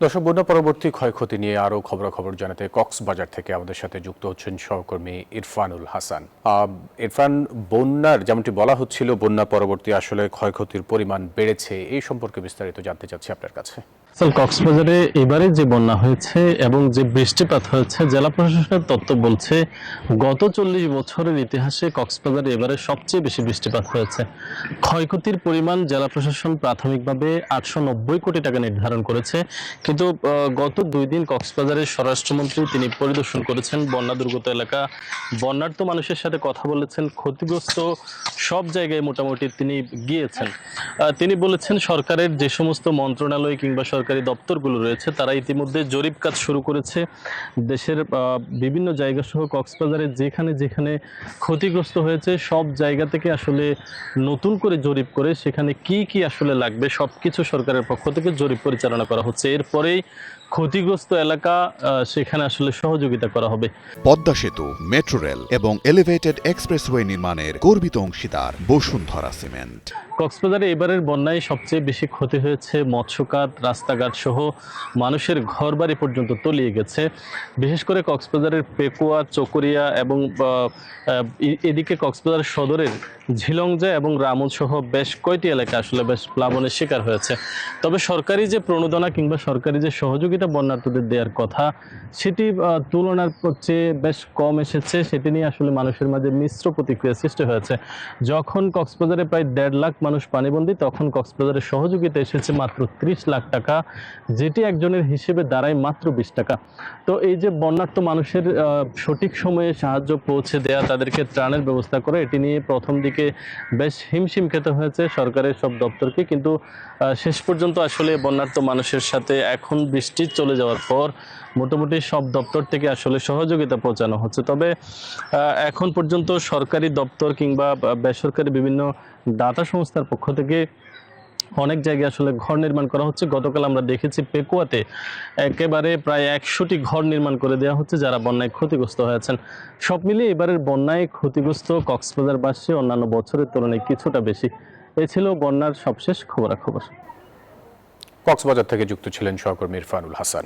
দর্শক, বন্যা পরবর্তী ক্ষয়ক্ষতি নিয়ে আরও খবরাখবর জানাতে কক্সবাজার থেকে আমাদের সাথে যুক্ত হচ্ছেন সহকর্মী ইরফানুল হাসান। ইরফান, বন্যার যেমনটি বলা হচ্ছিল, বন্যা পরবর্তী আসলে ক্ষয়ক্ষতির পরিমাণ বেড়েছে, এই সম্পর্কে বিস্তারিত জানতে চাচ্ছি আপনার কাছে। কক্সবাজারে এবারে যে বন্যা হয়েছে এবং যে বৃষ্টিপাত হয়েছে, জেলা প্রশাসনের তথ্য বলছে গত 40 বছরের ইতিহাসে কক্সবাজারে এবারে সবচেয়ে বেশি বৃষ্টিপাত হয়েছে। ক্ষয়ক্ষতির পরিমাণ জেলা প্রশাসন প্রাথমিকভাবে 890 কোটি টাকা নির্ধারণ করেছে, কিন্তু গত 2 দিন কক্সবাজারের স্বরাষ্ট্রমন্ত্রী তিনি পরিদর্শন করেছেন বন্যা দুর্গত এলাকা, বন্যার্ত মানুষের সাথে কথা বলেছেন, ক্ষতিগ্রস্ত সব জায়গায় মোটামুটি তিনি গিয়েছেন। তিনি বলেছেন সরকারের যে সমস্ত মন্ত্রণালয় কিংবা সরকারি দপ্তরগুলো রয়েছে তারা ইতিমধ্যে জরিপ কাজ শুরু করেছে। দেশের বিভিন্ন জায়গা সহ কক্সবাজারে যেখানে যেখানে ক্ষতিগ্রস্ত হয়েছে সব জায়গা থেকে আসলে নতুন করে জরিপ করে সেখানে কি কি আসলে লাগবে সবকিছু সরকারের পক্ষ থেকে জরিপ পরিচালনা করা হচ্ছে। এরপরেই ক্ষতিগ্রস্ত এলাকা সেখানে আসলে সহযোগিতা করা হবে। পদ্মা সেতু, মেট্রো রেল এবং এলিভেটেড এক্সপ্রেসওয়ে নির্মাণের গর্বিত অংশীদার বসুন্ধরা সিমেন্ট। কক্সবাজারে এবারের বন্যায় সবচেয়ে বেশি ক্ষতি হয়েছে মৎস্যখাত, রাস্তাঘাট সহ মানুষের ঘরবাড়ি পর্যন্ত তলিয়ে গেছে। বিশেষ করে কক্সবাজারের পেকুয়া, চকরিয়া এবং এদিকে কক্সবাজার সদরের ঝিলংজা এবং রামুল সহ বেশ কয়টি এলাকা আসলে বেশ প্লাবনের শিকার হয়েছে। তবে সরকারি যে প্রণোদনা কিংবা সরকারি যে সহযোগিতা বন্যার্তদের দেওয়ার কথা, সেটি তুলনার চেয়ে বেশ কম এসেছে। সেটি নিয়ে আসলে মানুষের মাঝে মিশ্র প্রতিক্রিয়া সৃষ্টি হয়েছে। যখন কক্সবাজারে প্রায় 1.5 লাখ মানুষ পানিবন্দী, তখন কক্সবাজারের সহযোগিতা এসেছে মাত্র 30 লাখ টাকা, যেটি একজনের হিসেবে দাঁড়ায় মাত্র 20 টাকা। তো এই যে বন্যার্ত মানুষের সঠিক সময়ে সাহায্য পৌঁছে দেয়া, তাদেরকে ত্রাণের ব্যবস্থা করে, এটি নিয়ে প্রথম দিকে বেশ হিমশিম খেতে হয়েছে সরকারের সব দপ্তরকে, কিন্তু শেষ পর্যন্ত আসলে বন্যার্ত মানুষের সাথে এখন বৃষ্টি চলে যাওয়ার পর মোটামুটি সব দপ্তর থেকে আসলে সহযোগিতা পৌঁছানো হচ্ছে। তবে এখন পর্যন্ত সরকারি দপ্তর কিংবা বেসরকারি বিভিন্ন দাতা সংস্থার পক্ষ থেকে অনেক জায়গায় আসলে ঘর নির্মাণ করা হচ্ছে। গতকাল আমরা দেখেছি পেকুয়াতে একেবারে প্রায় 100টি ঘর নির্মাণ করে দেওয়া হচ্ছে যারা বন্যায় ক্ষতিগ্রস্ত হয়েছেন। সব মিলিয়ে এবারের বন্যায় ক্ষতিগ্রস্ত কক্সবাজারবাসী অন্যান্য বছরের তুলনায় কিছুটা বেশি। এ ছিল বন্যার সবশেষ খবরাখবর। কক্সবাজার থেকে যুক্ত ছিলেন সহকর্মী ইরফানুল হাসান।